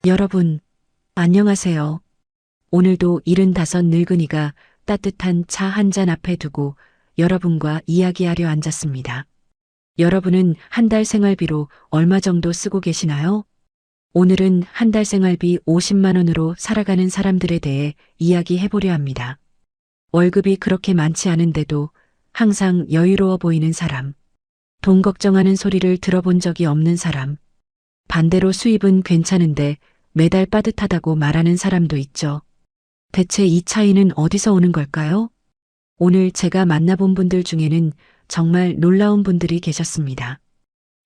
여러분, 안녕하세요. 오늘도 75 늙은이가 따뜻한 차 한 잔 앞에 두고 여러분과 이야기하려 앉았습니다. 여러분은 한 달 생활비로 얼마 정도 쓰고 계시나요? 오늘은 한 달 생활비 50만 원으로 살아가는 사람들에 대해 이야기해보려 합니다. 월급이 그렇게 많지 않은데도 항상 여유로워 보이는 사람, 돈 걱정하는 소리를 들어본 적이 없는 사람, 반대로 수입은 괜찮은데 매달 빠듯하다고 말하는 사람도 있죠. 대체 이 차이는 어디서 오는 걸까요? 오늘 제가 만나본 분들 중에는 정말 놀라운 분들이 계셨습니다.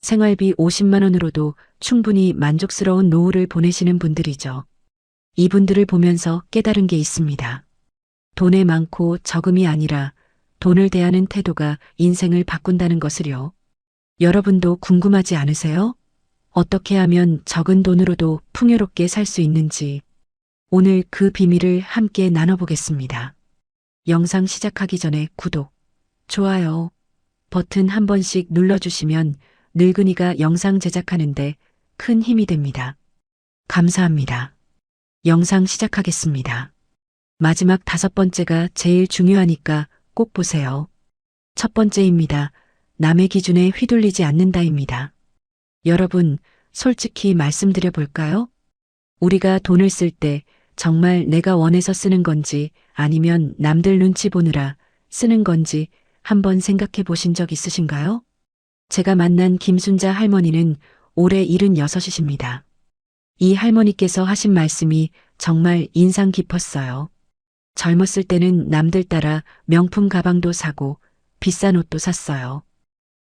생활비 50만 원으로도 충분히 만족스러운 노후를 보내시는 분들이죠. 이분들을 보면서 깨달은 게 있습니다. 돈에 많고 적음이 아니라 돈을 대하는 태도가 인생을 바꾼다는 것을요. 여러분도 궁금하지 않으세요? 어떻게 하면 적은 돈으로도 풍요롭게 살 수 있는지 오늘 그 비밀을 함께 나눠보겠습니다. 영상 시작하기 전에 구독, 좋아요 버튼 한 번씩 눌러주시면 늙은이가 영상 제작하는데 큰 힘이 됩니다. 감사합니다. 영상 시작하겠습니다. 마지막 5번째가 제일 중요하니까 꼭 보세요. 첫 번째입니다. 남의 기준에 휘둘리지 않는다입니다. 여러분, 솔직히 말씀드려 볼까요? 우리가 돈을 쓸 때 정말 내가 원해서 쓰는 건지 아니면 남들 눈치 보느라 쓰는 건지 한번 생각해 보신 적 있으신가요? 제가 만난 김순자 할머니는 올해 76이십니다. 이 할머니께서 하신 말씀이 정말 인상 깊었어요. 젊었을 때는 남들 따라 명품 가방도 사고 비싼 옷도 샀어요.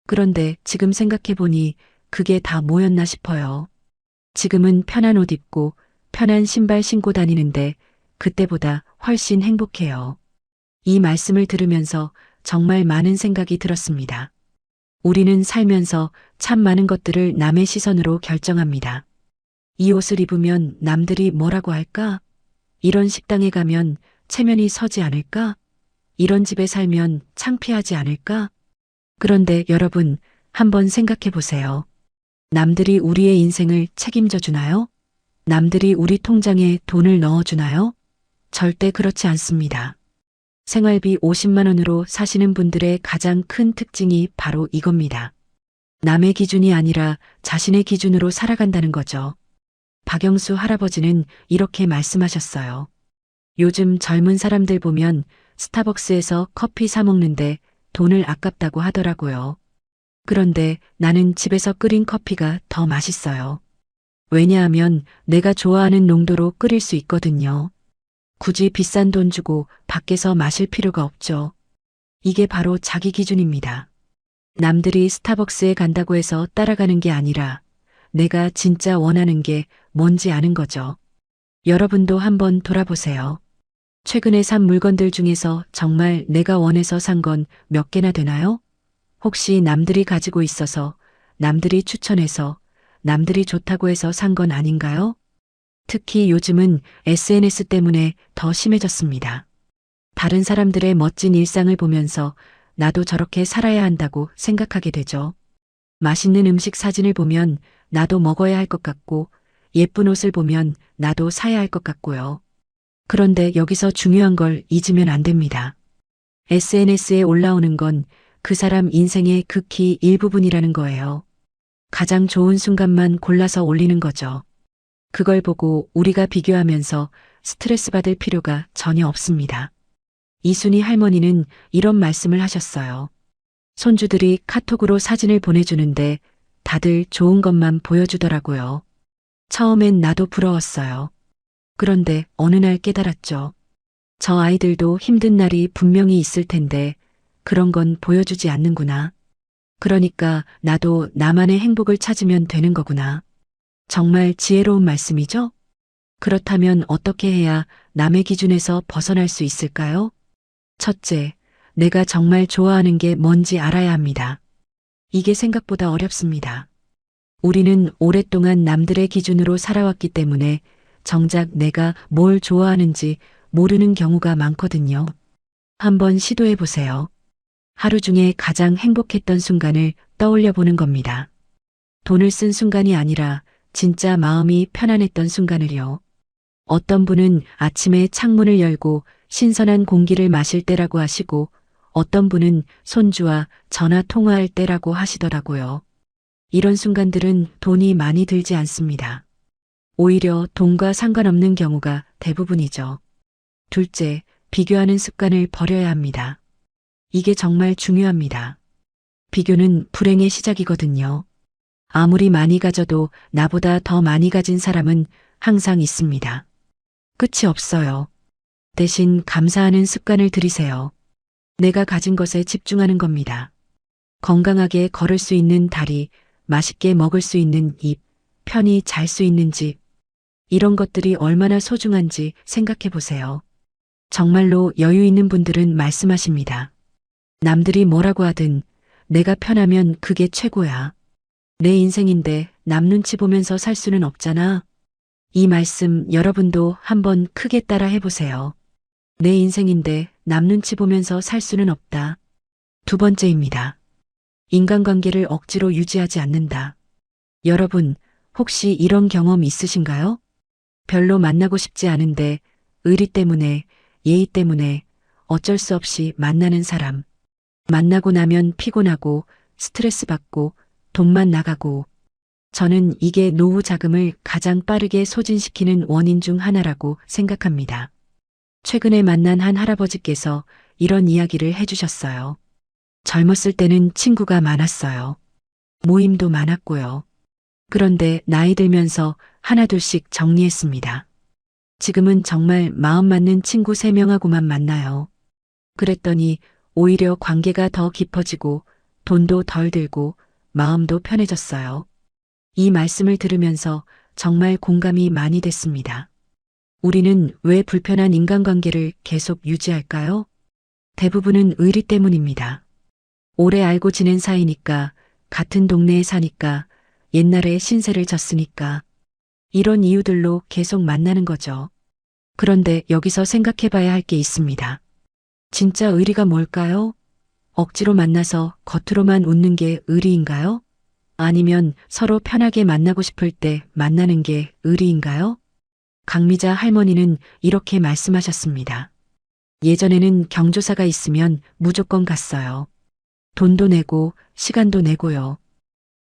그런데 지금 생각해 보니 그게 다 뭐였나 싶어요. 지금은 편한 옷 입고 편한 신발 신고 다니는데 그때보다 훨씬 행복해요. 이 말씀을 들으면서 정말 많은 생각이 들었습니다. 우리는 살면서 참 많은 것들을 남의 시선으로 결정합니다. 이 옷을 입으면 남들이 뭐라고 할까? 이런 식당에 가면 체면이 서지 않을까? 이런 집에 살면 창피하지 않을까? 그런데 여러분, 한번 생각해 보세요. 남들이 우리의 인생을 책임져 주나요? 남들이 우리 통장에 돈을 넣어 주나요? 절대 그렇지 않습니다. 생활비 50만 원으로 사시는 분들의 가장 큰 특징이 바로 이겁니다. 남의 기준이 아니라 자신의 기준으로 살아간다는 거죠. 박영수 할아버지는 이렇게 말씀하셨어요. 요즘 젊은 사람들 보면 스타벅스에서 커피 사 먹는데 돈을 아깝다고 하더라고요. 그런데 나는 집에서 끓인 커피가 더 맛있어요. 왜냐하면 내가 좋아하는 농도로 끓일 수 있거든요. 굳이 비싼 돈 주고 밖에서 마실 필요가 없죠. 이게 바로 자기 기준입니다. 남들이 스타벅스에 간다고 해서 따라가는 게 아니라 내가 진짜 원하는 게 뭔지 아는 거죠. 여러분도 한번 돌아보세요. 최근에 산 물건들 중에서 정말 내가 원해서 산 건 몇 개나 되나요? 혹시 남들이 가지고 있어서, 남들이 추천해서, 남들이 좋다고 해서 산 건 아닌가요? 특히 요즘은 SNS 때문에 더 심해졌습니다. 다른 사람들의 멋진 일상을 보면서 나도 저렇게 살아야 한다고 생각하게 되죠. 맛있는 음식 사진을 보면 나도 먹어야 할 것 같고, 예쁜 옷을 보면 나도 사야 할 것 같고요. 그런데 여기서 중요한 걸 잊으면 안 됩니다. SNS에 올라오는 건 그 사람 인생의 극히 일부분이라는 거예요. 가장 좋은 순간만 골라서 올리는 거죠. 그걸 보고 우리가 비교하면서 스트레스 받을 필요가 전혀 없습니다. 이순희 할머니는 이런 말씀을 하셨어요. 손주들이 카톡으로 사진을 보내주는데 다들 좋은 것만 보여주더라고요. 처음엔 나도 부러웠어요. 그런데 어느 날 깨달았죠. 저 아이들도 힘든 날이 분명히 있을 텐데 그런 건 보여주지 않는구나. 그러니까 나도 나만의 행복을 찾으면 되는 거구나. 정말 지혜로운 말씀이죠? 그렇다면 어떻게 해야 남의 기준에서 벗어날 수 있을까요? 첫째, 내가 정말 좋아하는 게 뭔지 알아야 합니다. 이게 생각보다 어렵습니다. 우리는 오랫동안 남들의 기준으로 살아왔기 때문에 정작 내가 뭘 좋아하는지 모르는 경우가 많거든요. 한번 시도해 보세요. 하루 중에 가장 행복했던 순간을 떠올려 보는 겁니다. 돈을 쓴 순간이 아니라 진짜 마음이 편안했던 순간을요. 어떤 분은 아침에 창문을 열고 신선한 공기를 마실 때라고 하시고 어떤 분은 손주와 전화 통화할 때라고 하시더라고요. 이런 순간들은 돈이 많이 들지 않습니다. 오히려 돈과 상관없는 경우가 대부분이죠. 둘째, 비교하는 습관을 버려야 합니다. 이게 정말 중요합니다. 비교는 불행의 시작이거든요. 아무리 많이 가져도 나보다 더 많이 가진 사람은 항상 있습니다. 끝이 없어요. 대신 감사하는 습관을 들이세요. 내가 가진 것에 집중하는 겁니다. 건강하게 걸을 수 있는 다리, 맛있게 먹을 수 있는 입, 편히 잘 수 있는 집. 이런 것들이 얼마나 소중한지 생각해 보세요. 정말로 여유 있는 분들은 말씀하십니다. 남들이 뭐라고 하든 내가 편하면 그게 최고야. 내 인생인데 남 눈치 보면서 살 수는 없잖아. 이 말씀 여러분도 한번 크게 따라 해보세요. 내 인생인데 남 눈치 보면서 살 수는 없다. 두 번째입니다. 인간관계를 억지로 유지하지 않는다. 여러분, 혹시 이런 경험 있으신가요? 별로 만나고 싶지 않은데 의리 때문에, 예의 때문에 어쩔 수 없이 만나는 사람. 만나고 나면 피곤하고 스트레스 받고 돈만 나가고. 저는 이게 노후 자금을 가장 빠르게 소진시키는 원인 중 하나라고 생각합니다. 최근에 만난 한 할아버지께서 이런 이야기를 해주셨어요. 젊었을 때는 친구가 많았어요. 모임도 많았고요. 그런데 나이 들면서 하나둘씩 정리했습니다. 지금은 정말 마음 맞는 친구 3명하고만 만나요. 그랬더니 오히려 관계가 더 깊어지고 돈도 덜 들고 마음도 편해졌어요. 이 말씀을 들으면서 정말 공감이 많이 됐습니다. 우리는 왜 불편한 인간관계를 계속 유지할까요? 대부분은 의리 때문입니다. 오래 알고 지낸 사이니까, 같은 동네에 사니까, 옛날에 신세를 졌으니까, 이런 이유들로 계속 만나는 거죠. 그런데 여기서 생각해 봐야 할 게 있습니다. 진짜 의리가 뭘까요? 억지로 만나서 겉으로만 웃는 게 의리인가요? 아니면 서로 편하게 만나고 싶을 때 만나는 게 의리인가요? 강미자 할머니는 이렇게 말씀하셨습니다. 예전에는 경조사가 있으면 무조건 갔어요. 돈도 내고 시간도 내고요.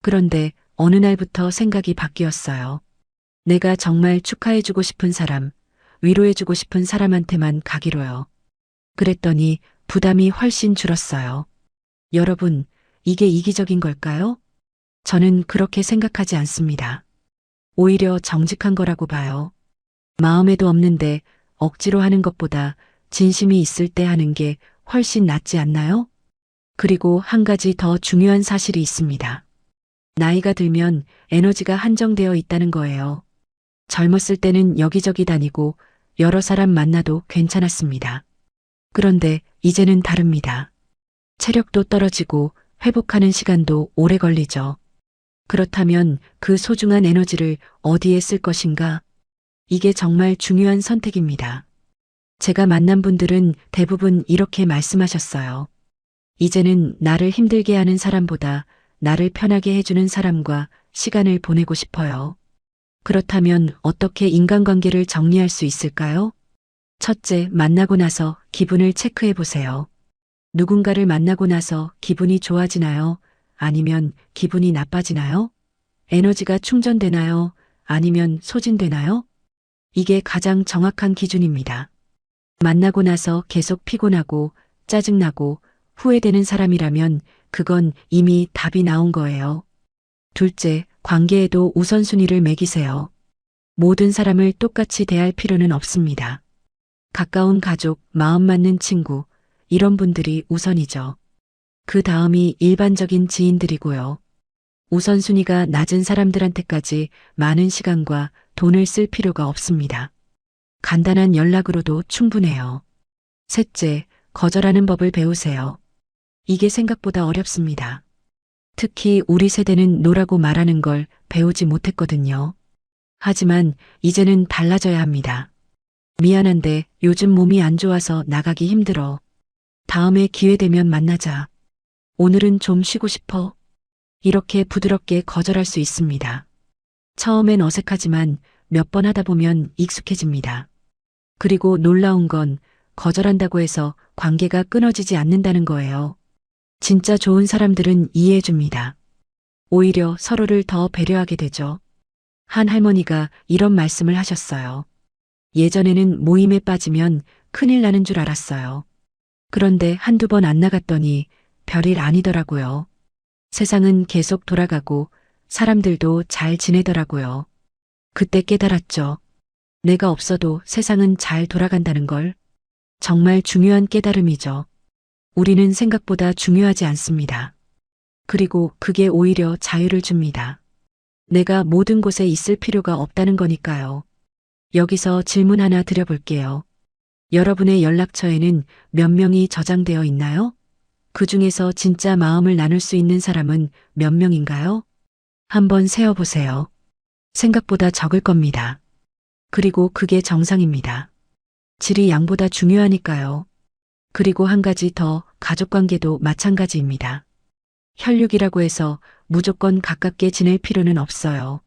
그런데 어느 날부터 생각이 바뀌었어요. 내가 정말 축하해주고 싶은 사람, 위로해주고 싶은 사람한테만 가기로요. 그랬더니 부담이 훨씬 줄었어요. 여러분, 이게 이기적인 걸까요? 저는 그렇게 생각하지 않습니다. 오히려 정직한 거라고 봐요. 마음에도 없는데 억지로 하는 것보다 진심이 있을 때 하는 게 훨씬 낫지 않나요? 그리고 한 가지 더 중요한 사실이 있습니다. 나이가 들면 에너지가 한정되어 있다는 거예요. 젊었을 때는 여기저기 다니고 여러 사람 만나도 괜찮았습니다. 그런데 이제는 다릅니다. 체력도 떨어지고 회복하는 시간도 오래 걸리죠. 그렇다면 그 소중한 에너지를 어디에 쓸 것인가? 이게 정말 중요한 선택입니다. 제가 만난 분들은 대부분 이렇게 말씀하셨어요. 이제는 나를 힘들게 하는 사람보다 나를 편하게 해주는 사람과 시간을 보내고 싶어요. 그렇다면 어떻게 인간관계를 정리할 수 있을까요? 첫째, 만나고 나서 기분을 체크해 보세요. 누군가를 만나고 나서 기분이 좋아지나요? 아니면 기분이 나빠지나요? 에너지가 충전되나요? 아니면 소진되나요? 이게 가장 정확한 기준입니다. 만나고 나서 계속 피곤하고 짜증나고 후회되는 사람이라면 그건 이미 답이 나온 거예요. 둘째, 관계에도 우선순위를 매기세요. 모든 사람을 똑같이 대할 필요는 없습니다. 가까운 가족, 마음 맞는 친구, 이런 분들이 우선이죠. 그 다음이 일반적인 지인들이고요. 우선순위가 낮은 사람들한테까지 많은 시간과 돈을 쓸 필요가 없습니다. 간단한 연락으로도 충분해요. 셋째, 거절하는 법을 배우세요. 이게 생각보다 어렵습니다. 특히 우리 세대는 노라고 말하는 걸 배우지 못했거든요. 하지만 이제는 달라져야 합니다. 미안한데 요즘 몸이 안 좋아서 나가기 힘들어. 다음에 기회 되면 만나자. 오늘은 좀 쉬고 싶어. 이렇게 부드럽게 거절할 수 있습니다. 처음엔 어색하지만 몇 번 하다 보면 익숙해집니다. 그리고 놀라운 건 거절한다고 해서 관계가 끊어지지 않는다는 거예요. 진짜 좋은 사람들은 이해해 줍니다. 오히려 서로를 더 배려하게 되죠. 한 할머니가 이런 말씀을 하셨어요. 예전에는 모임에 빠지면 큰일 나는 줄 알았어요. 그런데 한두 번 안 나갔더니 별일 아니더라고요. 세상은 계속 돌아가고 사람들도 잘 지내더라고요. 그때 깨달았죠. 내가 없어도 세상은 잘 돌아간다는 걸. 정말 중요한 깨달음이죠. 우리는 생각보다 중요하지 않습니다. 그리고 그게 오히려 자유를 줍니다. 내가 모든 곳에 있을 필요가 없다는 거니까요. 여기서 질문 하나 드려볼게요. 여러분의 연락처에는 몇 명이 저장되어 있나요? 그 중에서 진짜 마음을 나눌 수 있는 사람은 몇 명인가요? 한번 세어보세요. 생각보다 적을 겁니다. 그리고 그게 정상입니다. 질이 양보다 중요하니까요. 그리고 한 가지 더, 가족관계도 마찬가지입니다. 혈육이라고 해서 무조건 가깝게 지낼 필요는 없어요.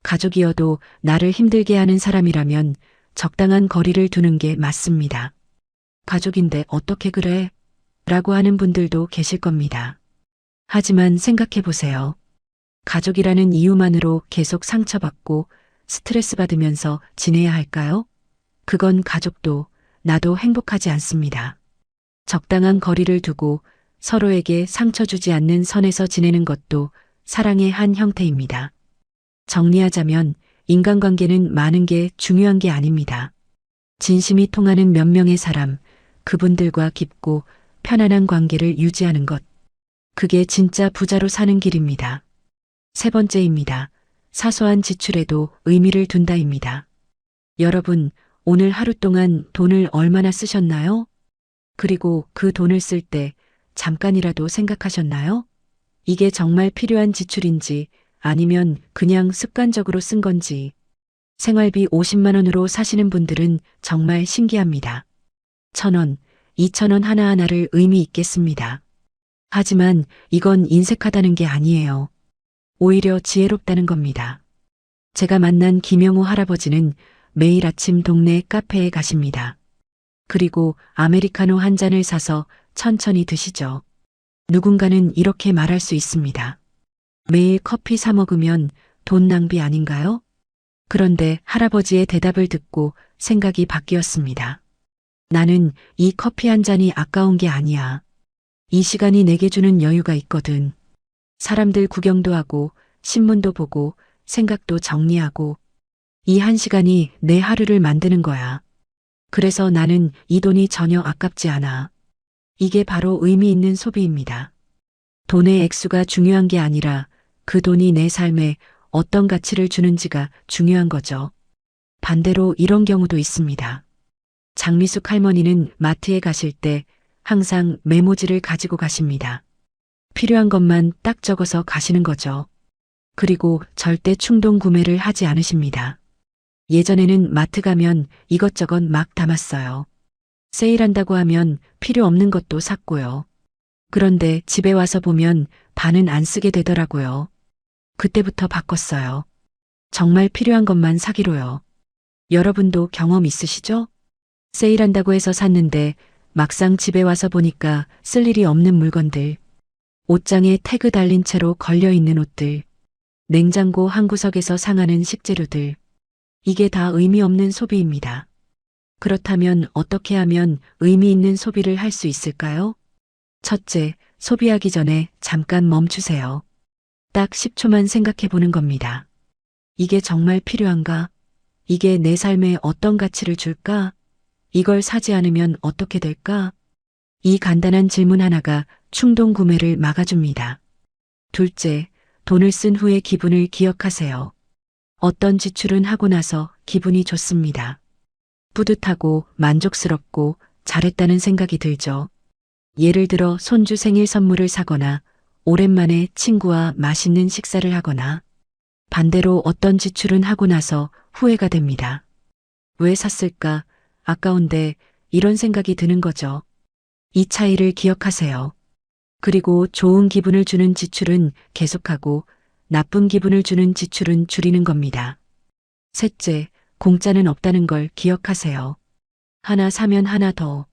가족이어도 나를 힘들게 하는 사람이라면 적당한 거리를 두는 게 맞습니다. 가족인데 어떻게 그래? 라고 하는 분들도 계실 겁니다. 하지만 생각해 보세요. 가족이라는 이유만으로 계속 상처받고 스트레스 받으면서 지내야 할까요? 그건 가족도 나도 행복하지 않습니다. 적당한 거리를 두고 서로에게 상처 주지 않는 선에서 지내는 것도 사랑의 한 형태입니다. 정리하자면 인간관계는 많은 게 중요한 게 아닙니다. 진심이 통하는 몇 명의 사람, 그분들과 깊고 편안한 관계를 유지하는 것. 그게 진짜 부자로 사는 길입니다. 세 번째입니다. 사소한 지출에도 의미를 둔다입니다. 여러분, 오늘 하루 동안 돈을 얼마나 쓰셨나요? 그리고 그 돈을 쓸 때 잠깐이라도 생각하셨나요? 이게 정말 필요한 지출인지 아니면 그냥 습관적으로 쓴 건지. 생활비 50만 원으로 사시는 분들은 정말 신기합니다. 1,000원, 2,000원 하나하나를 의미 있게 씁니다. 하지만 이건 인색하다는 게 아니에요. 오히려 지혜롭다는 겁니다. 제가 만난 김영우 할아버지는 매일 아침 동네 카페에 가십니다. 그리고 아메리카노 한 잔을 사서 천천히 드시죠. 누군가는 이렇게 말할 수 있습니다. 매일 커피 사 먹으면 돈 낭비 아닌가요? 그런데 할아버지의 대답을 듣고 생각이 바뀌었습니다. 나는 이 커피 한 잔이 아까운 게 아니야. 이 시간이 내게 주는 여유가 있거든. 사람들 구경도 하고 신문도 보고 생각도 정리하고 이 한 시간이 내 하루를 만드는 거야. 그래서 나는 이 돈이 전혀 아깝지 않아. 이게 바로 의미 있는 소비입니다. 돈의 액수가 중요한 게 아니라 그 돈이 내 삶에 어떤 가치를 주는지가 중요한 거죠. 반대로 이런 경우도 있습니다. 장미숙 할머니는 마트에 가실 때 항상 메모지를 가지고 가십니다. 필요한 것만 딱 적어서 가시는 거죠. 그리고 절대 충동 구매를 하지 않으십니다. 예전에는 마트 가면 이것저것 막 담았어요. 세일한다고 하면 필요 없는 것도 샀고요. 그런데 집에 와서 보면 반은 안 쓰게 되더라고요. 그때부터 바꿨어요. 정말 필요한 것만 사기로요. 여러분도 경험 있으시죠? 세일한다고 해서 샀는데 막상 집에 와서 보니까 쓸 일이 없는 물건들. 옷장에 태그 달린 채로 걸려있는 옷들. 냉장고 한 구석에서 상하는 식재료들. 이게 다 의미 없는 소비입니다. 그렇다면 어떻게 하면 의미 있는 소비를 할 수 있을까요? 첫째, 소비하기 전에 잠깐 멈추세요. 딱 10초만 생각해 보는 겁니다. 이게 정말 필요한가? 이게 내 삶에 어떤 가치를 줄까? 이걸 사지 않으면 어떻게 될까? 이 간단한 질문 하나가 충동 구매를 막아줍니다. 둘째, 돈을 쓴 후의 기분을 기억하세요. 어떤 지출은 하고 나서 기분이 좋습니다. 뿌듯하고 만족스럽고 잘했다는 생각이 들죠. 예를 들어 손주 생일 선물을 사거나 오랜만에 친구와 맛있는 식사를 하거나 반대로 어떤 지출은 하고 나서 후회가 됩니다. 왜 샀을까? 아까운데 이런 생각이 드는 거죠. 이 차이를 기억하세요. 그리고 좋은 기분을 주는 지출은 계속하고 나쁜 기분을 주는 지출은 줄이는 겁니다. 셋째, 공짜는 없다는 걸 기억하세요. 하나 사면 하나 더.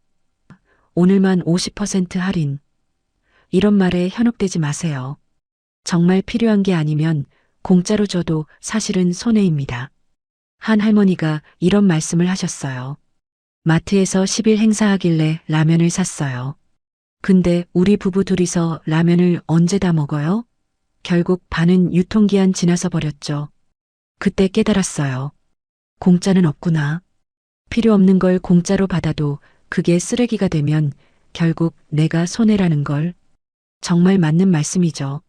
오늘만 50% 할인. 이런 말에 현혹되지 마세요. 정말 필요한 게 아니면 공짜로 줘도 사실은 손해입니다. 한 할머니가 이런 말씀을 하셨어요. 마트에서 10일 행사하길래 라면을 샀어요. 근데 우리 부부 둘이서 라면을 언제 다 먹어요? 결국 반은 유통기한 지나서 버렸죠. 그때 깨달았어요. 공짜는 없구나. 필요 없는 걸 공짜로 받아도 그게 쓰레기가 되면 결국 내가 손해라는 걸. 정말 맞는 말씀이죠.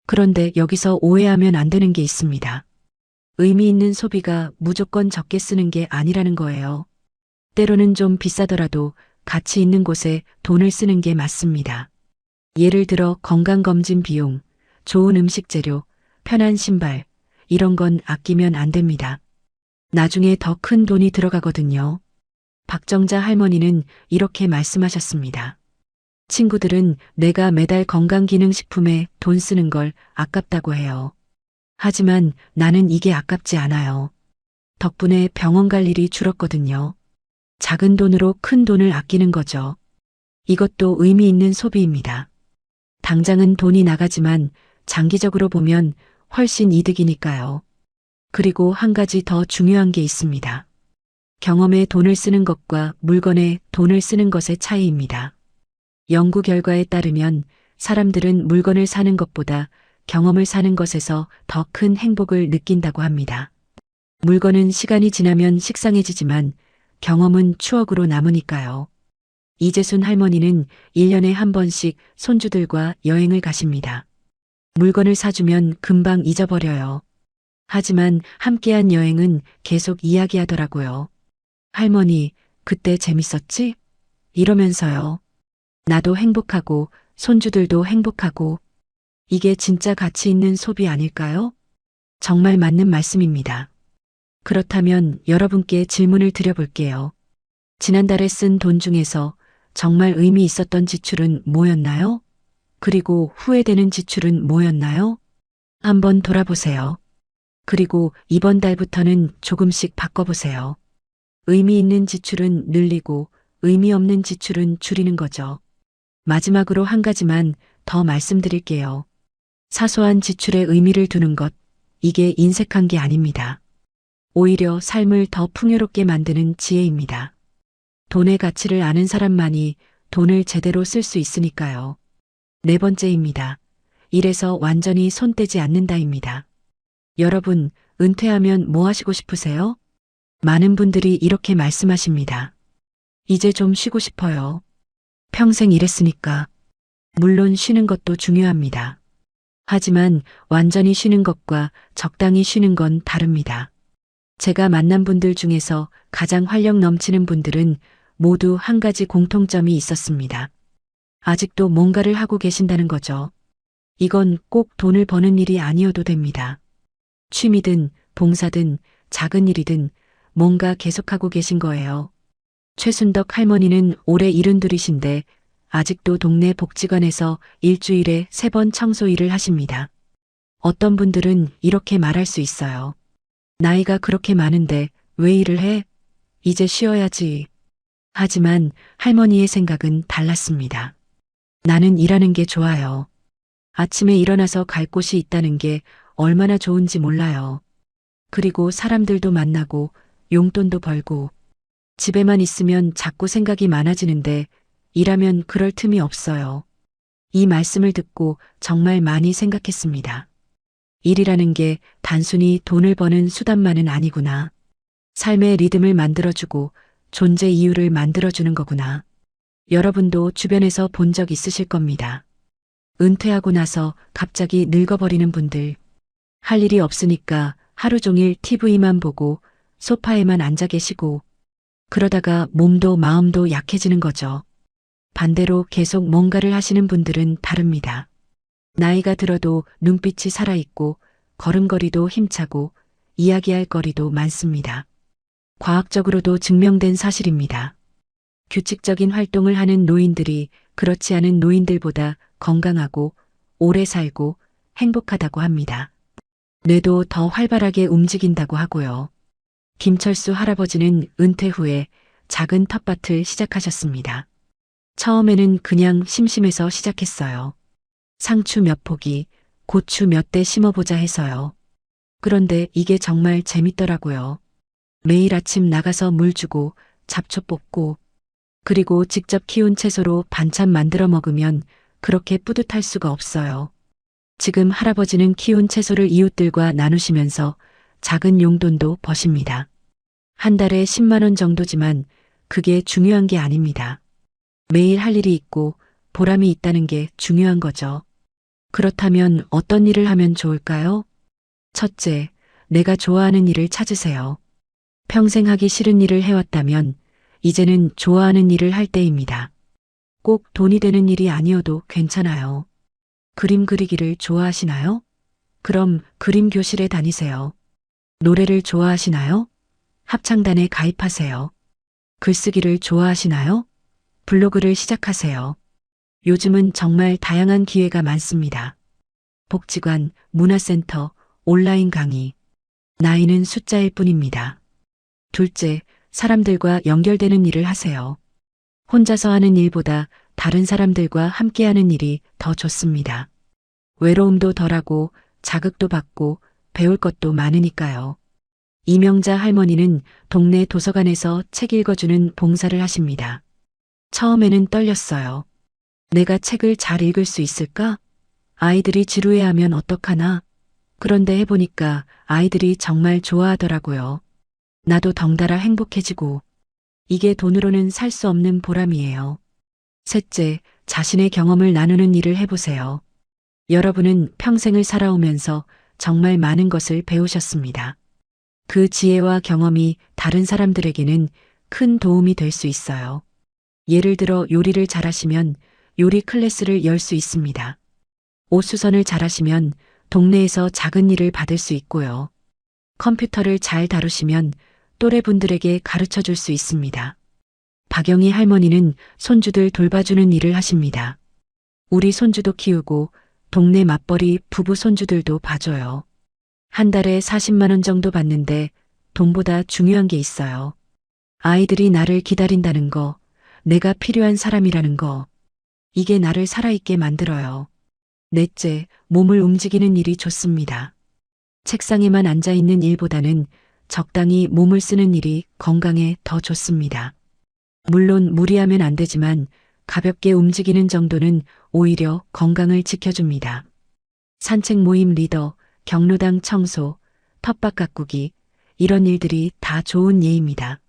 그런데 여기서 오해하면 안 되는 게 있습니다. 의미 있는 소비가 무조건 적게 쓰는 게 아니라는 거예요. 때로는 좀 비싸더라도 가치 있는 곳에 돈을 쓰는 게 맞습니다. 예를 들어 건강검진 비용, 좋은 음식 재료, 편한 신발, 이런 건 아끼면 안 됩니다. 나중에 더 큰 돈이 들어가거든요. 박정자 할머니는 이렇게 말씀하셨습니다. 친구들은 내가 매달 건강기능식품에 돈 쓰는 걸 아깝다고 해요. 하지만 나는 이게 아깝지 않아요. 덕분에 병원 갈 일이 줄었거든요. 작은 돈으로 큰 돈을 아끼는 거죠. 이것도 의미 있는 소비입니다. 당장은 돈이 나가지만 장기적으로 보면 훨씬 이득이니까요. 그리고 한 가지 더 중요한 게 있습니다. 경험에 돈을 쓰는 것과 물건에 돈을 쓰는 것의 차이입니다. 연구 결과에 따르면 사람들은 물건을 사는 것보다 경험을 사는 것에서 더 큰 행복을 느낀다고 합니다. 물건은 시간이 지나면 식상해지지만 경험은 추억으로 남으니까요. 이재순 할머니는 1년에 한 번씩 손주들과 여행을 가십니다. 물건을 사주면 금방 잊어버려요. 하지만 함께한 여행은 계속 이야기하더라고요. 할머니, 그때 재밌었지? 이러면서요. 나도 행복하고 손주들도 행복하고 이게 진짜 가치 있는 소비 아닐까요? 정말 맞는 말씀입니다. 그렇다면 여러분께 질문을 드려볼게요. 지난달에 쓴 돈 중에서 정말 의미 있었던 지출은 뭐였나요? 그리고 후회되는 지출은 뭐였나요? 한번 돌아보세요. 그리고 이번 달부터는 조금씩 바꿔보세요. 의미 있는 지출은 늘리고 의미 없는 지출은 줄이는 거죠. 마지막으로 한 가지만 더 말씀드릴게요. 사소한 지출에 의미를 두는 것, 이게 인색한 게 아닙니다. 오히려 삶을 더 풍요롭게 만드는 지혜입니다. 돈의 가치를 아는 사람만이 돈을 제대로 쓸 수 있으니까요. 네 번째입니다. 일에서 완전히 손 떼지 않는다입니다. 여러분, 은퇴하면 뭐 하시고 싶으세요? 많은 분들이 이렇게 말씀하십니다. 이제 좀 쉬고 싶어요. 평생 일했으니까. 물론 쉬는 것도 중요합니다. 하지만 완전히 쉬는 것과 적당히 쉬는 건 다릅니다. 제가 만난 분들 중에서 가장 활력 넘치는 분들은 모두 한 가지 공통점이 있었습니다. 아직도 뭔가를 하고 계신다는 거죠. 이건 꼭 돈을 버는 일이 아니어도 됩니다. 취미든 봉사든 작은 일이든 뭔가 계속하고 계신 거예요. 최순덕 할머니는 올해 72이신데 아직도 동네 복지관에서 일주일에 3번 청소 일을 하십니다. 어떤 분들은 이렇게 말할 수 있어요. 나이가 그렇게 많은데 왜 일을 해? 이제 쉬어야지. 하지만 할머니의 생각은 달랐습니다. 나는 일하는 게 좋아요. 아침에 일어나서 갈 곳이 있다는 게 얼마나 좋은지 몰라요. 그리고 사람들도 만나고 용돈도 벌고 집에만 있으면 자꾸 생각이 많아지는데 일하면 그럴 틈이 없어요. 이 말씀을 듣고 정말 많이 생각했습니다. 일이라는 게 단순히 돈을 버는 수단만은 아니구나. 삶의 리듬을 만들어주고 존재 이유를 만들어주는 거구나. 여러분도 주변에서 본 적 있으실 겁니다. 은퇴하고 나서 갑자기 늙어버리는 분들. 할 일이 없으니까 하루 종일 TV만 보고 소파에만 앉아 계시고 그러다가 몸도 마음도 약해지는 거죠. 반대로 계속 뭔가를 하시는 분들은 다릅니다. 나이가 들어도 눈빛이 살아있고 걸음걸이도 힘차고 이야기할 거리도 많습니다. 과학적으로도 증명된 사실입니다. 규칙적인 활동을 하는 노인들이 그렇지 않은 노인들보다 건강하고 오래 살고 행복하다고 합니다. 뇌도 더 활발하게 움직인다고 하고요. 김철수 할아버지는 은퇴 후에 작은 텃밭을 시작하셨습니다. 처음에는 그냥 심심해서 시작했어요. 상추 몇 포기, 고추 몇 대 심어보자 해서요. 그런데 이게 정말 재밌더라고요. 매일 아침 나가서 물 주고 잡초 뽑고 그리고 직접 키운 채소로 반찬 만들어 먹으면 그렇게 뿌듯할 수가 없어요. 지금 할아버지는 키운 채소를 이웃들과 나누시면서 작은 용돈도 버십니다. 한 달에 10만 원 정도지만 그게 중요한 게 아닙니다. 매일 할 일이 있고 보람이 있다는 게 중요한 거죠. 그렇다면 어떤 일을 하면 좋을까요? 첫째, 내가 좋아하는 일을 찾으세요. 평생 하기 싫은 일을 해왔다면 이제는 좋아하는 일을 할 때입니다. 꼭 돈이 되는 일이 아니어도 괜찮아요. 그림 그리기를 좋아하시나요? 그럼 그림 교실에 다니세요. 노래를 좋아하시나요? 합창단에 가입하세요. 글쓰기를 좋아하시나요? 블로그를 시작하세요. 요즘은 정말 다양한 기회가 많습니다. 복지관, 문화센터, 온라인 강의. 나이는 숫자일 뿐입니다. 둘째, 사람들과 연결되는 일을 하세요. 혼자서 하는 일보다 다른 사람들과 함께하는 일이 더 좋습니다. 외로움도 덜하고 자극도 받고 배울 것도 많으니까요. 이명자 할머니는 동네 도서관에서 책 읽어주는 봉사를 하십니다. 처음에는 떨렸어요. 내가 책을 잘 읽을 수 있을까? 아이들이 지루해하면 어떡하나? 그런데 해보니까 아이들이 정말 좋아하더라고요. 나도 덩달아 행복해지고 이게 돈으로는 살 수 없는 보람이에요. 셋째, 자신의 경험을 나누는 일을 해보세요. 여러분은 평생을 살아오면서 정말 많은 것을 배우셨습니다. 그 지혜와 경험이 다른 사람들에게는 큰 도움이 될 수 있어요. 예를 들어 요리를 잘하시면 요리 클래스를 열 수 있습니다. 옷수선을 잘하시면 동네에서 작은 일을 받을 수 있고요. 컴퓨터를 잘 다루시면 또래분들에게 가르쳐 줄 수 있습니다. 박영희 할머니는 손주들 돌봐주는 일을 하십니다. 우리 손주도 키우고 동네 맞벌이 부부 손주들도 봐줘요. 한 달에 40만 원 정도 받는데 돈보다 중요한 게 있어요. 아이들이 나를 기다린다는 거, 내가 필요한 사람이라는 거, 이게 나를 살아있게 만들어요. 넷째, 몸을 움직이는 일이 좋습니다. 책상에만 앉아있는 일보다는 적당히 몸을 쓰는 일이 건강에 더 좋습니다. 물론 무리하면 안 되지만 가볍게 움직이는 정도는 오히려 건강을 지켜줍니다. 산책 모임 리더, 경로당 청소, 텃밭 가꾸기, 이런 일들이 다 좋은 예입니다.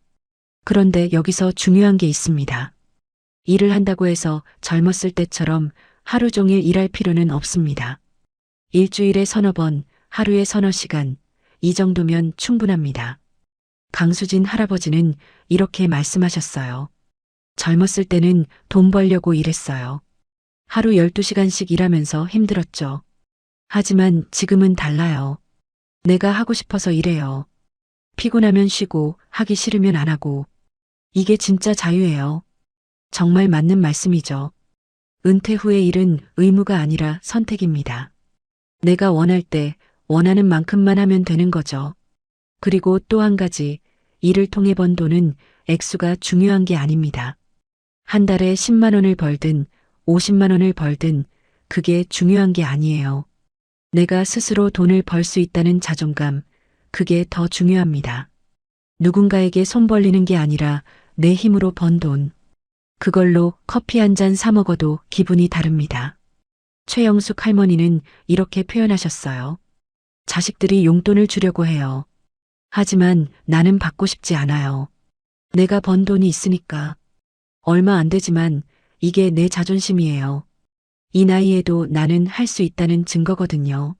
그런데 여기서 중요한 게 있습니다. 일을 한다고 해서 젊었을 때처럼 하루 종일 일할 필요는 없습니다. 일주일에 서너 번, 하루에 서너 시간, 이 정도면 충분합니다. 강수진 할아버지는 이렇게 말씀하셨어요. 젊었을 때는 돈 벌려고 일했어요. 하루 12시간씩 일하면서 힘들었죠. 하지만 지금은 달라요. 내가 하고 싶어서 일해요. 피곤하면 쉬고 하기 싫으면 안 하고. 이게 진짜 자유예요. 정말 맞는 말씀이죠. 은퇴 후의 일은 의무가 아니라 선택입니다. 내가 원할 때 원하는 만큼만 하면 되는 거죠. 그리고 또 한 가지, 일을 통해 번 돈은 액수가 중요한 게 아닙니다. 한 달에 10만 원을 벌든 50만 원을 벌든 그게 중요한 게 아니에요. 내가 스스로 돈을 벌 수 있다는 자존감, 그게 더 중요합니다. 누군가에게 손 벌리는 게 아니라 내 힘으로 번 돈. 그걸로 커피 한 잔 사 먹어도 기분이 다릅니다. 최영숙 할머니는 이렇게 표현하셨어요. 자식들이 용돈을 주려고 해요. 하지만 나는 받고 싶지 않아요. 내가 번 돈이 있으니까. 얼마 안 되지만 이게 내 자존심이에요. 이 나이에도 나는 할 수 있다는 증거거든요.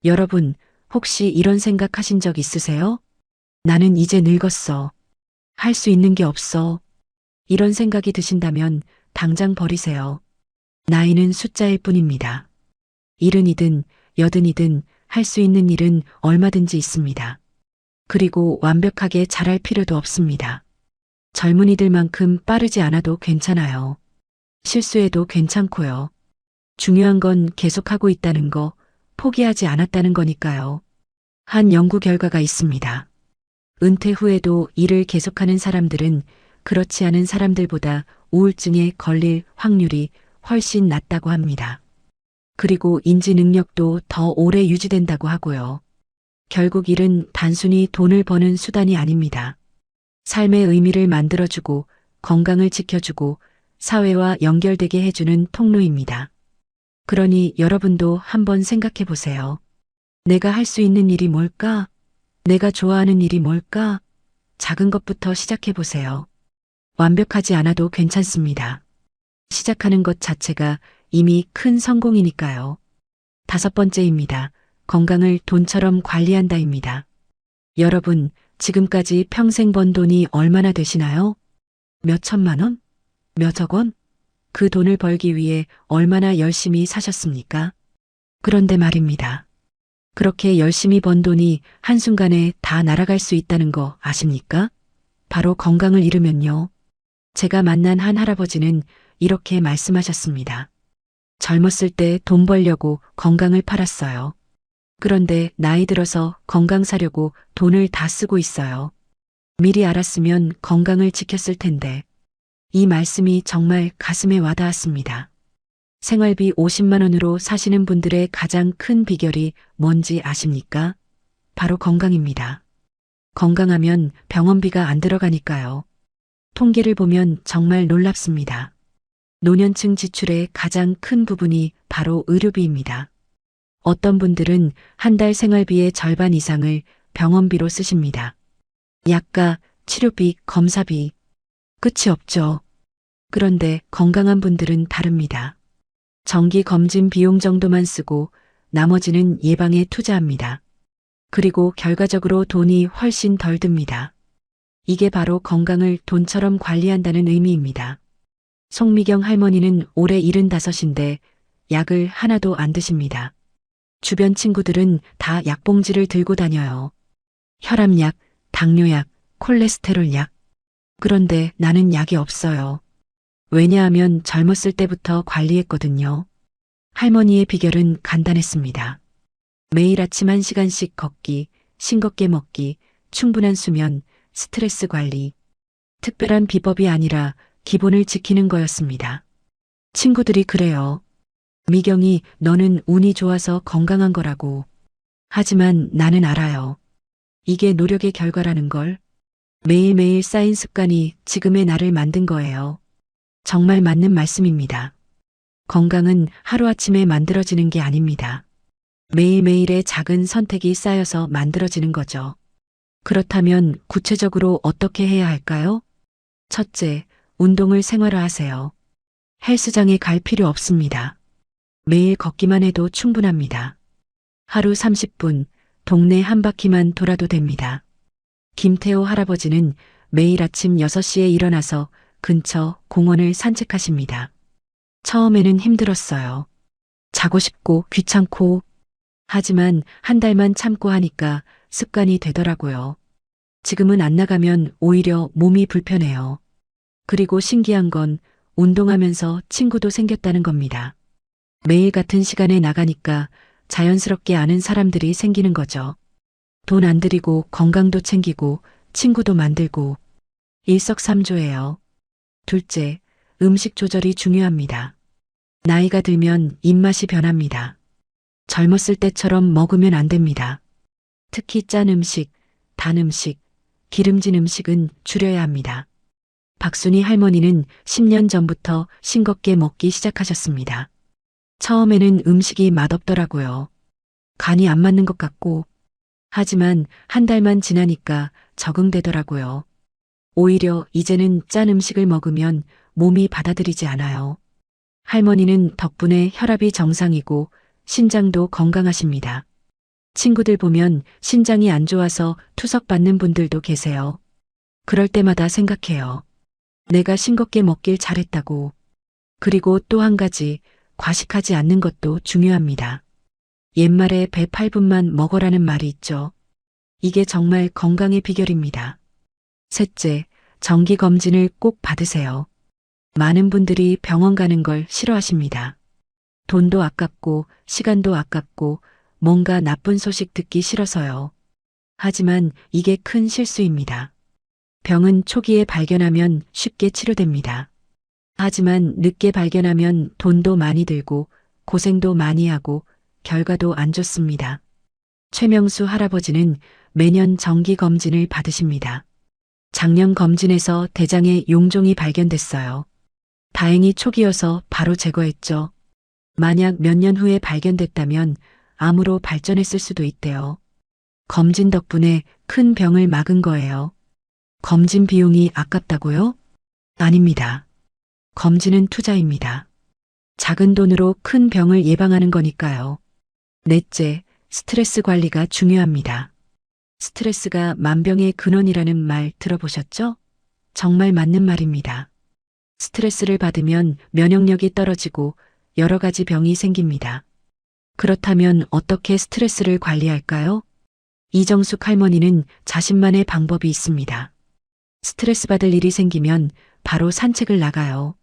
여러분, 혹시 이런 생각 하신 적 있으세요? 나는 이제 늙었어. 할 수 있는 게 없어. 이런 생각이 드신다면 당장 버리세요. 나이는 숫자일 뿐입니다. 70이든 80이든 할 수 있는 일은 얼마든지 있습니다. 그리고 완벽하게 잘할 필요도 없습니다. 젊은이들만큼 빠르지 않아도 괜찮아요. 실수해도 괜찮고요. 중요한 건 계속하고 있다는 거, 포기하지 않았다는 거니까요. 한 연구 결과가 있습니다. 은퇴 후에도 일을 계속하는 사람들은 그렇지 않은 사람들보다 우울증에 걸릴 확률이 훨씬 낮다고 합니다. 그리고 인지 능력도 더 오래 유지된다고 하고요. 결국 일은 단순히 돈을 버는 수단이 아닙니다. 삶의 의미를 만들어주고 건강을 지켜주고 사회와 연결되게 해주는 통로입니다. 그러니 여러분도 한번 생각해 보세요. 내가 할 수 있는 일이 뭘까? 내가 좋아하는 일이 뭘까? 작은 것부터 시작해 보세요. 완벽하지 않아도 괜찮습니다. 시작하는 것 자체가 이미 큰 성공이니까요. 5번째입니다. 건강을 돈처럼 관리한다입니다. 여러분, 지금까지 평생 번 돈이 얼마나 되시나요? 몇 천만 원? 몇억 원? 그 돈을 벌기 위해 얼마나 열심히 사셨습니까? 그런데 말입니다. 그렇게 열심히 번 돈이 한순간에 다 날아갈 수 있다는 거 아십니까? 바로 건강을 잃으면요. 제가 만난 한 할아버지는 이렇게 말씀하셨습니다. 젊었을 때 돈 벌려고 건강을 팔았어요. 그런데 나이 들어서 건강 사려고 돈을 다 쓰고 있어요. 미리 알았으면 건강을 지켰을 텐데. 이 말씀이 정말 가슴에 와닿았습니다. 생활비 50만 원으로 사시는 분들의 가장 큰 비결이 뭔지 아십니까? 바로 건강입니다. 건강하면 병원비가 안 들어가니까요. 통계를 보면 정말 놀랍습니다. 노년층 지출의 가장 큰 부분이 바로 의료비입니다. 어떤 분들은 한 달 생활비의 절반 이상을 병원비로 쓰십니다. 약가, 치료비, 검사비. 끝이 없죠. 그런데 건강한 분들은 다릅니다. 정기 검진 비용 정도만 쓰고 나머지는 예방에 투자합니다. 그리고 결과적으로 돈이 훨씬 덜 듭니다. 이게 바로 건강을 돈처럼 관리한다는 의미입니다. 송미경 할머니는 올해 75인데 약을 하나도 안 드십니다. 주변 친구들은 다 약봉지를 들고 다녀요. 혈압약, 당뇨약, 콜레스테롤 약. 그런데 나는 약이 없어요. 왜냐하면 젊었을 때부터 관리했거든요. 할머니의 비결은 간단했습니다. 매일 아침 1시간씩 걷기, 싱겁게 먹기, 충분한 수면, 스트레스 관리. 특별한 비법이 아니라 기본을 지키는 거였습니다. 친구들이 그래요. 미경이 너는 운이 좋아서 건강한 거라고. 하지만 나는 알아요. 이게 노력의 결과라는 걸. 매일매일 쌓인 습관이 지금의 나를 만든 거예요. 정말 맞는 말씀입니다. 건강은 하루아침에 만들어지는 게 아닙니다. 매일매일의 작은 선택이 쌓여서 만들어지는 거죠. 그렇다면 구체적으로 어떻게 해야 할까요? 첫째, 운동을 생활화하세요. 헬스장에 갈 필요 없습니다. 매일 걷기만 해도 충분합니다. 하루 30분, 동네 한 바퀴만 돌아도 됩니다. 김태호 할아버지는 매일 아침 6시에 일어나서 근처 공원을 산책하십니다. 처음에는 힘들었어요. 자고 싶고 귀찮고. 하지만 한 달만 참고 하니까 습관이 되더라고요. 지금은 안 나가면 오히려 몸이 불편해요. 그리고 신기한 건 운동하면서 친구도 생겼다는 겁니다. 매일 같은 시간에 나가니까 자연스럽게 아는 사람들이 생기는 거죠. 돈 안 들이고 건강도 챙기고 친구도 만들고. 일석삼조예요. 둘째, 음식 조절이 중요합니다. 나이가 들면 입맛이 변합니다. 젊었을 때처럼 먹으면 안 됩니다. 특히 짠 음식, 단 음식, 기름진 음식은 줄여야 합니다. 박순희 할머니는 10년 전부터 싱겁게 먹기 시작하셨습니다. 처음에는 음식이 맛없더라고요. 간이 안 맞는 것 같고. 하지만 한 달만 지나니까 적응되더라고요. 오히려 이제는 짠 음식을 먹으면 몸이 받아들이지 않아요. 할머니는 덕분에 혈압이 정상이고 신장도 건강하십니다. 친구들 보면 신장이 안 좋아서 투석받는 분들도 계세요. 그럴 때마다 생각해요. 내가 싱겁게 먹길 잘했다고. 그리고 또 한 가지, 과식하지 않는 것도 중요합니다. 옛말에 배 8분만 먹어라는 말이 있죠. 이게 정말 건강의 비결입니다. 셋째, 정기검진을 꼭 받으세요. 많은 분들이 병원 가는 걸 싫어하십니다. 돈도 아깝고 시간도 아깝고 뭔가 나쁜 소식 듣기 싫어서요. 하지만 이게 큰 실수입니다. 병은 초기에 발견하면 쉽게 치료됩니다. 하지만 늦게 발견하면 돈도 많이 들고 고생도 많이 하고 결과도 안 좋습니다. 최명수 할아버지는 매년 정기 검진을 받으십니다. 작년 검진에서 대장에 용종이 발견됐어요. 다행히 초기여서 바로 제거했죠. 만약 몇 년 후에 발견됐다면 암으로 발전했을 수도 있대요. 검진 덕분에 큰 병을 막은 거예요. 검진 비용이 아깝다고요? 아닙니다. 검진은 투자입니다. 작은 돈으로 큰 병을 예방하는 거니까요. 넷째, 스트레스 관리가 중요합니다. 스트레스가 만병의 근원이라는 말 들어보셨죠? 정말 맞는 말입니다. 스트레스를 받으면 면역력이 떨어지고 여러 가지 병이 생깁니다. 그렇다면 어떻게 스트레스를 관리할까요? 이정숙 할머니는 자신만의 방법이 있습니다. 스트레스 받을 일이 생기면 바로 산책을 나가요.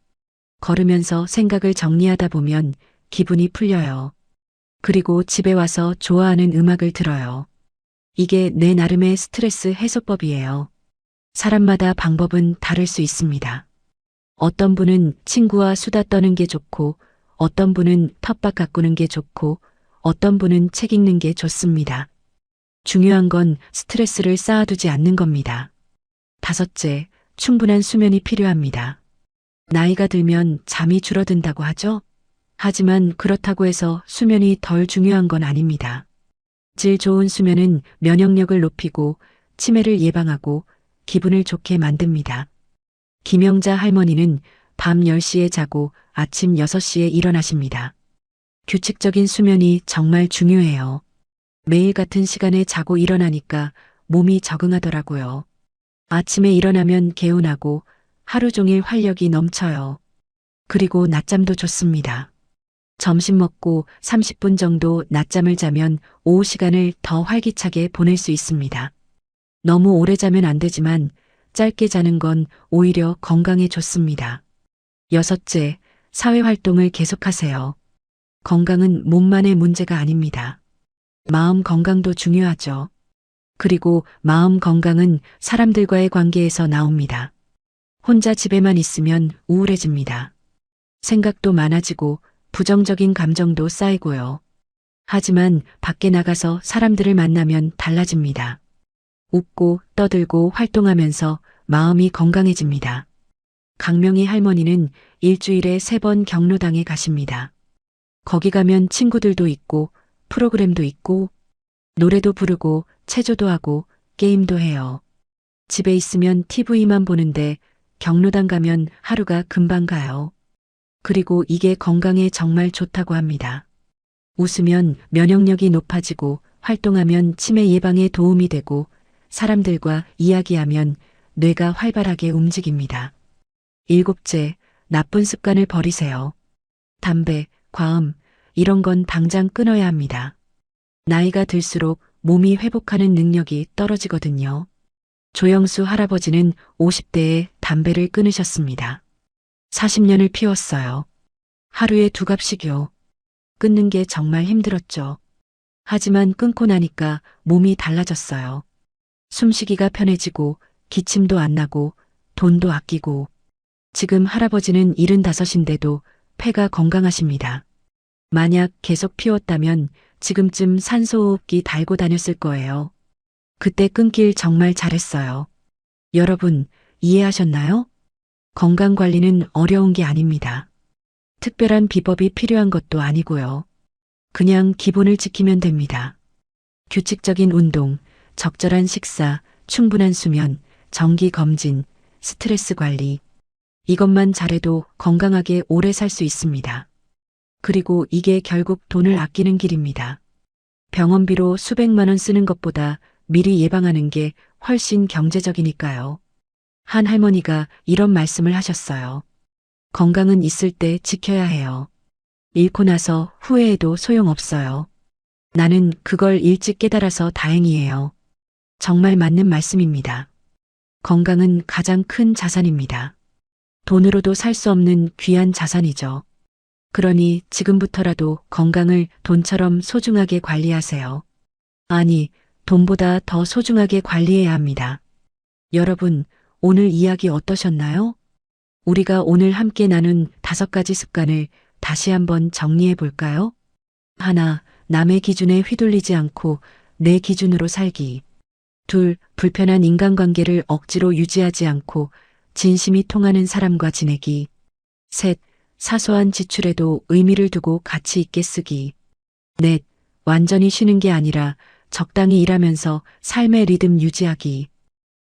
걸으면서 생각을 정리하다 보면 기분이 풀려요. 그리고 집에 와서 좋아하는 음악을 들어요. 이게 내 나름의 스트레스 해소법이에요. 사람마다 방법은 다를 수 있습니다. 어떤 분은 친구와 수다 떠는 게 좋고, 어떤 분은 텃밭 가꾸는 게 좋고, 어떤 분은 책 읽는 게 좋습니다. 중요한 건 스트레스를 쌓아두지 않는 겁니다. 다섯째, 충분한 수면이 필요합니다. 나이가 들면 잠이 줄어든다고 하죠? 하지만 그렇다고 해서 수면이 덜 중요한 건 아닙니다. 질 좋은 수면은 면역력을 높이고 치매를 예방하고 기분을 좋게 만듭니다. 김영자 할머니는 밤 10시에 자고 아침 6시에 일어나십니다. 규칙적인 수면이 정말 중요해요. 매일 같은 시간에 자고 일어나니까 몸이 적응하더라고요. 아침에 일어나면 개운하고 하루 종일 활력이 넘쳐요. 그리고 낮잠도 좋습니다. 점심 먹고 30분 정도 낮잠을 자면 오후 시간을 더 활기차게 보낼 수 있습니다. 너무 오래 자면 안 되지만 짧게 자는 건 오히려 건강에 좋습니다. 여섯째, 사회활동을 계속하세요. 건강은 몸만의 문제가 아닙니다. 마음 건강도 중요하죠. 그리고 마음 건강은 사람들과의 관계에서 나옵니다. 혼자 집에만 있으면 우울해집니다. 생각도 많아지고 부정적인 감정도 쌓이고요. 하지만 밖에 나가서 사람들을 만나면 달라집니다. 웃고 떠들고 활동하면서 마음이 건강해집니다. 강명희 할머니는 일주일에 3번 경로당에 가십니다. 거기 가면 친구들도 있고 프로그램도 있고 노래도 부르고 체조도 하고 게임도 해요. 집에 있으면 TV만 보는데 경로당 가면 하루가 금방 가요. 그리고 이게 건강에 정말 좋다고 합니다. 웃으면 면역력이 높아지고 활동하면 치매 예방에 도움이 되고 사람들과 이야기하면 뇌가 활발하게 움직입니다. 일곱째, 나쁜 습관을 버리세요. 담배, 과음, 이런 건 당장 끊어야 합니다. 나이가 들수록 몸이 회복하는 능력이 떨어지거든요. 조영수 할아버지는 50대에 담배를 끊으셨습니다. 40년을 피웠어요. 하루에 2갑씩요. 끊는 게 정말 힘들었죠. 하지만 끊고 나니까 몸이 달라졌어요. 숨쉬기가 편해지고 기침도 안 나고 돈도 아끼고 지금 할아버지는 75인데도 폐가 건강하십니다. 만약 계속 피웠다면 지금쯤 산소호흡기 달고 다녔을 거예요. 그때 끊길 정말 잘했어요. 여러분, 이해하셨나요? 건강관리는 어려운 게 아닙니다. 특별한 비법이 필요한 것도 아니고요. 그냥 기본을 지키면 됩니다. 규칙적인 운동, 적절한 식사, 충분한 수면, 정기 검진, 스트레스 관리. 이것만 잘해도 건강하게 오래 살 수 있습니다. 그리고 이게 결국 돈을 아끼는 길입니다. 병원비로 수백만 원 쓰는 것보다 미리 예방하는 게 훨씬 경제적이니까요. 한 할머니가 이런 말씀을 하셨어요. 건강은 있을 때 지켜야 해요. 잃고 나서 후회해도 소용없어요. 나는 그걸 일찍 깨달아서 다행이에요. 정말 맞는 말씀입니다. 건강은 가장 큰 자산입니다. 돈으로도 살 수 없는 귀한 자산이죠. 그러니 지금부터라도 건강을 돈처럼 소중하게 관리하세요. 아니, 돈보다 더 소중하게 관리해야 합니다. 여러분, 오늘 이야기 어떠셨나요? 우리가 오늘 함께 나눈 5가지 습관을 다시 한번 정리해 볼까요? 하나, 남의 기준에 휘둘리지 않고 내 기준으로 살기. 둘, 불편한 인간관계를 억지로 유지하지 않고 진심이 통하는 사람과 지내기. 셋, 사소한 지출에도 의미를 두고 가치 있게 쓰기. 넷, 완전히 쉬는 게 아니라 적당히 일하면서 삶의 리듬 유지하기.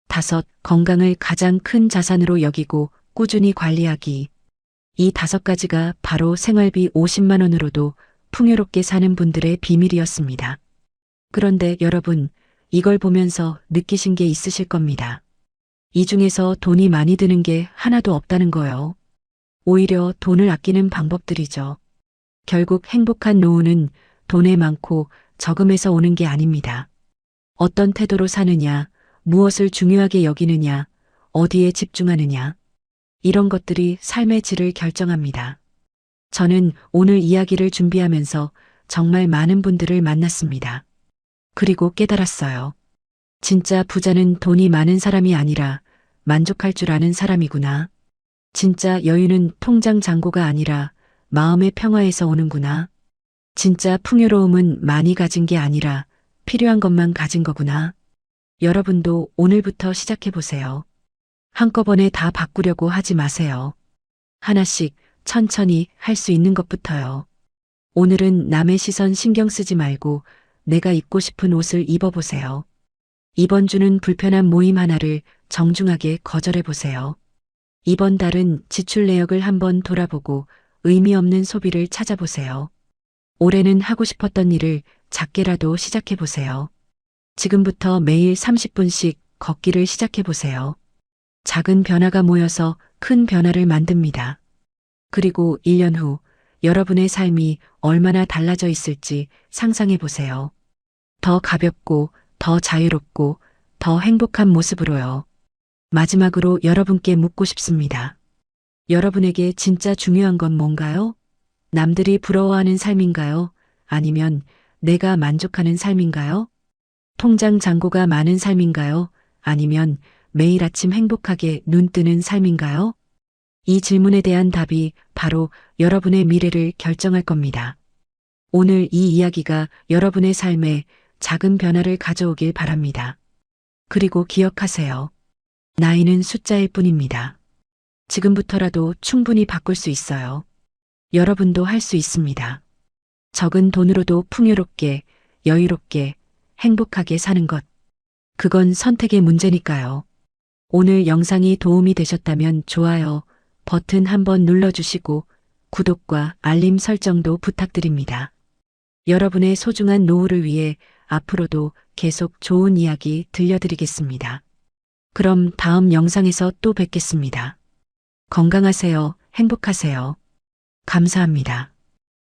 다섯, 건강을 가장 큰 자산으로 여기고 꾸준히 관리하기. 이 5가지가 바로 생활비 50만 원으로도 풍요롭게 사는 분들의 비밀이었습니다. 그런데 여러분, 이걸 보면서 느끼신 게 있으실 겁니다. 이 중에서 돈이 많이 드는 게 하나도 없다는 거요. 오히려 돈을 아끼는 방법들이죠. 결국 행복한 노후는 돈에 많고 적음에서 오는 게 아닙니다. 어떤 태도로 사느냐, 무엇을 중요하게 여기느냐, 어디에 집중하느냐, 이런 것들이 삶의 질을 결정합니다. 저는 오늘 이야기를 준비하면서 정말 많은 분들을 만났습니다. 그리고 깨달았어요. 진짜 부자는 돈이 많은 사람이 아니라 만족할 줄 아는 사람이구나. 진짜 여유는 통장 잔고가 아니라 마음의 평화에서 오는구나. 진짜 풍요로움은 많이 가진 게 아니라 필요한 것만 가진 거구나. 여러분도 오늘부터 시작해 보세요. 한꺼번에 다 바꾸려고 하지 마세요. 하나씩 천천히 할 수 있는 것부터요. 오늘은 남의 시선 신경 쓰지 말고 내가 입고 싶은 옷을 입어보세요. 이번 주는 불편한 모임 하나를 정중하게 거절해 보세요. 이번 달은 지출 내역을 한번 돌아보고 의미 없는 소비를 찾아보세요. 올해는 하고 싶었던 일을 작게라도 시작해 보세요. 지금부터 매일 30분씩 걷기를 시작해 보세요. 작은 변화가 모여서 큰 변화를 만듭니다. 그리고 1년 후 여러분의 삶이 얼마나 달라져 있을지 상상해 보세요. 더 가볍고, 더 자유롭고, 더 행복한 모습으로요. 마지막으로 여러분께 묻고 싶습니다. 여러분에게 진짜 중요한 건 뭔가요? 남들이 부러워하는 삶인가요? 아니면 내가 만족하는 삶인가요? 통장 잔고가 많은 삶인가요? 아니면 매일 아침 행복하게 눈 뜨는 삶인가요? 이 질문에 대한 답이 바로 여러분의 미래를 결정할 겁니다. 오늘 이 이야기가 여러분의 삶에 작은 변화를 가져오길 바랍니다. 그리고 기억하세요. 나이는 숫자일 뿐입니다. 지금부터라도 충분히 바꿀 수 있어요. 여러분도 할 수 있습니다. 적은 돈으로도 풍요롭게, 여유롭게, 행복하게 사는 것. 그건 선택의 문제니까요. 오늘 영상이 도움이 되셨다면 좋아요 버튼 한번 눌러주시고 구독과 알림 설정도 부탁드립니다. 여러분의 소중한 노후를 위해 앞으로도 계속 좋은 이야기 들려드리겠습니다. 그럼 다음 영상에서 또 뵙겠습니다. 건강하세요. 행복하세요. 감사합니다.